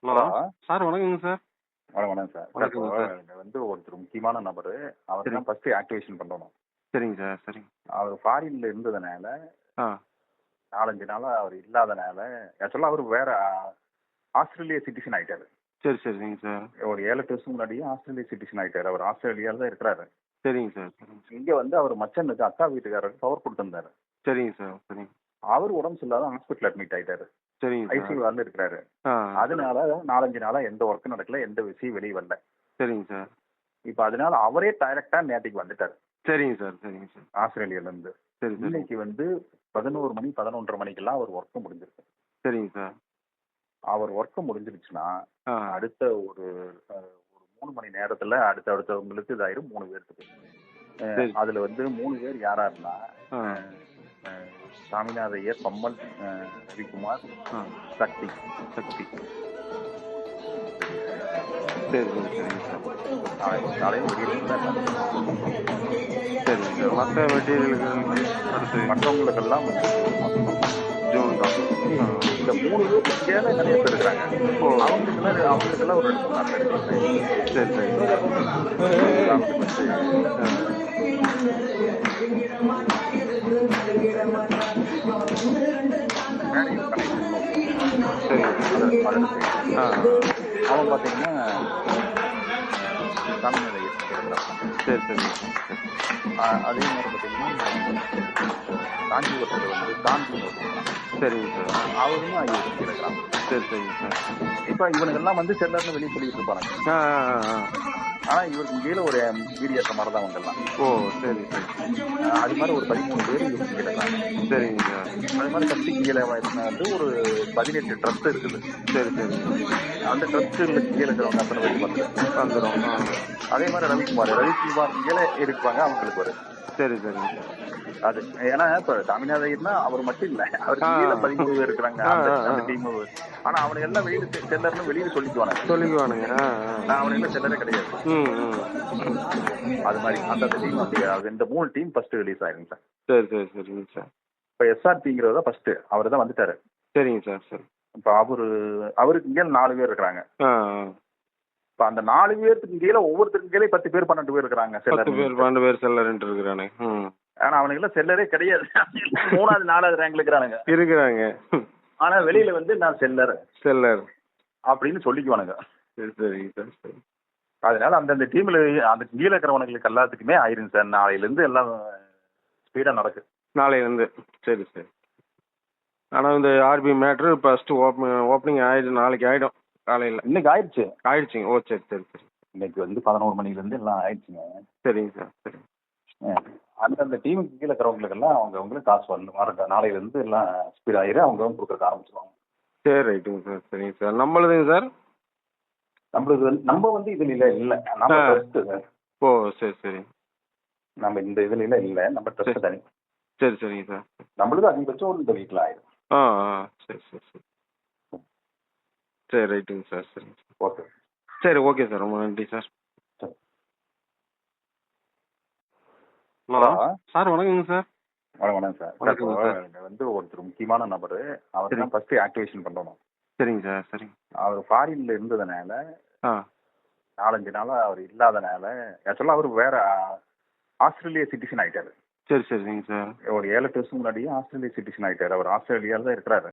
Hello! Hello! Sir வணக்கங்க sir. வணக்கம் sir. Sir இப்போ வணக்கங்க சார். இங்க வந்து ஒருத்தர் முக்கியமான நபரு. அவர தான் சரிங்க. ஃபர்ஸ்ட்டு ஆக்டிவேஷன் பண்ணணும். சரிங்க சார். சரிங்க. அவரு ஃபாரின்ல இருந்ததுனால, ஆ. 4, 5 நாளா அவரு இல்லாதனால, ஆக்சுவலா அவரு வேற ஆஸ்திரேலியா சிட்டிசன் ஆயிட்டாரு. சரிங்க சார். ஒரு 7, 8 வருஷம் முன்னாடியே ஆஸ்திரேலியா சிட்டிசன் ஆயிட்டாரு. அவர் ஆஸ்திரேலியால தான் இருக்கிறாரு. சரிங்க சார். சரிங்க சார். இங்க வந்து அவர் மச்சனுக்கு அக்கா வீட்டுக்காரருக்கு பவர் குடுத்திருந்தாரு. சரிங்க சார். சரிங்க. அவரு உடம்பு சரியில்லாத ஹாஸ்பிட்டல் அட்மிட் ஆயிட்டாரு. சரிங்க சார். ஐசியூல இருக்கிறாரு. ஆ. அதனால 4, 5 நாளா எந்த ஒர்க்கும் நடக்கல. எந்த விஷயம் வெளிய வரல. சரிங்க சார். இப்ப அதனால அவரே டைரக்ட்டா நேத்திக்கு வந்துட்டாரு. சரிங்க சார். சரிங்க சார். ஆஸ்திரேலியால இருந்து. சரி, சரி. இன்னைக்கு வந்து 11 மணி, 11:30 மணிக்கெல்லாம் அவர் ஒர்க் முடிஞ்சிருக்கு. சரிங்க சார். அவர் ஒர்க் முடிஞ்சிருச்சுன்னா, ஆ. அடுத்த ஒரு ஒரு 3 மணி நேரத்துல அடுத்தவங்களுக்கு இதாயிரும் 3 பேர்த்துக்கு. சரி. அதுல வந்து 3 பேர் யாராருன்னா, ஆ. அ அ சாமிநாத ஐயர், பம்மல், ரவிக்குமார், ஆ. சக்தி. சக்தி. சரி, சரி. சரிங்க சார். நாளைக்கு காலையில வெளியில சரிங்க சார். மத்த மெட்டீரியலுக்கு அடுத்து மற்றவங்களுக்கெல்லாம் வந்து ஜூன் மாசம் தான். ஜூன் தான். ஆ. இந்த 3 பேருக்கு கீழ நிறைய பேர் இருக்கிறாங்க. ஓ! அவங்களுக்கெல்லாம் ஒரு 2, 3 நாள் ரிலீஸ் சரி, சரிங்க சார். உதாரணத்துக்கு வந்து ஆ. மேனேஜர் கணேசன் சரிங்க சார். மதுரை ஆ. அவன் பார்த்தீங்கன்னா சாமிநாத ஐயர் இருக்கிறான். சரி, சரிங்க சார். அதே மாதிரி பார்த்தீங்கன்னா காஞ்சிபுரத்தில் வந்து காந்தின்னு ஒருத்தர் சரிங்க சார். அவரும் ஐயர் இருக்கிறான். சரிங்க சார். இப்போ இவனுங்கெல்லாம் வந்து செல்லர்னு வெளியே சொல்லிட்டு இருப்பாங்க. ஆ, ஆ, ஆ, ஆ. ஆனா இவருக்கு கீழே ஒரு மீடியாட்ட மாதிரி தான் அவங்கெல்லாம். ஓ! சரி, சரி. அது மாதிரி ஒரு 13 பேர் இவருக்கு கீழே இருக்காங்க. சரிங்க சார். அது மாதிரி சக்தி கீழே வந்து ஒரு 18 ட்ரஸ்ட் இருக்குது. சரி. அந்த ட்ரஸ்ட்டுல கீழே இருக்கிறவங்க அத்தனை பேருக்கு வந்துடும். வந்துரும். ஆ. அதே மாதிரி ரவிக்குமார் கீழே இருப்பாங்க அவங்களுக்கு ஒரு சரிங்க சார். அது ஏன்னா இப்ப சாமிநாத ஐயர்னா அவர் மட்டும் இல்ல அவருக்கு ஆ. கீழே 13 பேர் இருக்கிறாங்க ஆ, அந்த ஆ, அந்த ஆ. டீம். ஆனா அவனுக்கு எல்லாம் வெளியில செல்லர்னு வெளியில சொல்லிக்குவானுங்க. சொல்லிக்குவானுங்க. ஆ, ஆ. நான் அவனுக்கு எல்லாம் செல்லரே கிடையாது. ம். அது மாதிரி அந்த டீம் அப்படி இந்த 3 டீம் ஃபர்ஸ்ட் ரிலீஸ் ஆயிருங்க சார். சரிங்க சார். இப்ப எஸ்ஆர்பிங்கிறத ஃபர்ஸ்ட் அவர் தான் வந்துட்டாரு. சரிங்க சார். சரி. இப்ப அவருக்கு கீழே 4 பேர் இருக்கிறாங்க. ஆ, ஆ. இப்ப அந்த 4 பேருக்கு கீழே ஒவ்வொருத்தருக்கு கீழே 10 பேர் 12 பேர் இருக்கிறாங்க 10 பேர், செல்லர். 12 பேர் செல்லர்ன்ட்டு இருக்கிறானுங்க. ம். ஆனா அவனுக்கு எல்லாம் செல்லரே கிடையாது. 3வது 4வது ரேங்க்ல இருக்கிறானுங்க. இருக்கிறாங்க. ஆனா வெளியில வந்து நான் செல்லர் செல்லர். அப்படின்னு சொல்லிக்குவானுங்க. சரிங்க சார். சரி. அதனால அந்தந்த டீம்ல அந்த கீழே இருக்கிறவனுங்களுக்கு எல்லாத்துக்குமே ஆயிருங்க சார். நாளையில இருந்து எல்லாம் ஸ்பீடா நடக்கு. நாளையிலருந்து. சரி. ஆனா இந்த ஆர்பி மேட்ரு ஃபர்ஸ்ட் ஓப்பனிங் ஆயிடும். நாளைக்கு ஆயிடும் காலையில. இன்னைக்கு ஆயிடுச்சு. ஆயிடுச்சுங்க. ஓ! சரி. இன்னைக்கு வந்து 11 மணில இருந்து எல்லாம் ஆயிடுச்சுங்க. சரிங்க சார். சரி. அந்தந்த டீமுக்கு கீழே இருக்கிறவங்களுக்கு எல்லாம் அவங்களுக்கு காசு வரணும். நாளையில இருந்து எல்லாம் ஸ்பீட் ஆயிரும். அவங்க கொடுக்கறதுக்கு ஆரம்பிச்சிருவாங்க. சரி, ரைட்டுங்க சார். சரிங்க சார். நம்மளுதுங்க சார்? நம்மளுக்கு வந்து நம்ம வந்து இதுல இல்ல. நம்ம ட்ரஸ்ட் சார். ஓ! சரி. நம்ம இந்த இதுல இல்ல. நம்ம ட்ரஸ்ட் தனி. சரிங்க சார். நம்மளுக்கு அதிகபட்சம் ஒரு இந்த வீக்ல ஆயிரும். ஆ. சரி. சரி, ரைட்டுங்க சார். சரிங்க சார். ஓகே. சரி, ஓகே சார். ரொம்ப நன்றி சார். சரி. ஹலோ! சார் வணக்கங்க சார். வணக்கம் சார். வணக்கங்க சார். இங்க வந்து ஒருத்தர் முக்கியமான நபரு. அவர் தான் ஃபர்ஸ்ட் ஆக்டிவேஷன் பண்ணணும். சரிங்க சார். சரிங்க. அவர் ஃபாரின்ல இருந்ததுனால, ஆ. 4, 5 நாளா அவர் இல்லாதனால, ஆக்சுவலா அவர் வேற ஆஸ்திரேலியா சிட்டிசன் ஆயிட்டாரு. சரிங்க சார். ஒரு 7, 8 வருஷம் முன்னாடியே ஆஸ்திரேலியா சிட்டிசன் ஆயிட்டாரு. அவர் ஆஸ்திரேலியால தான் இருக்கிறாரு.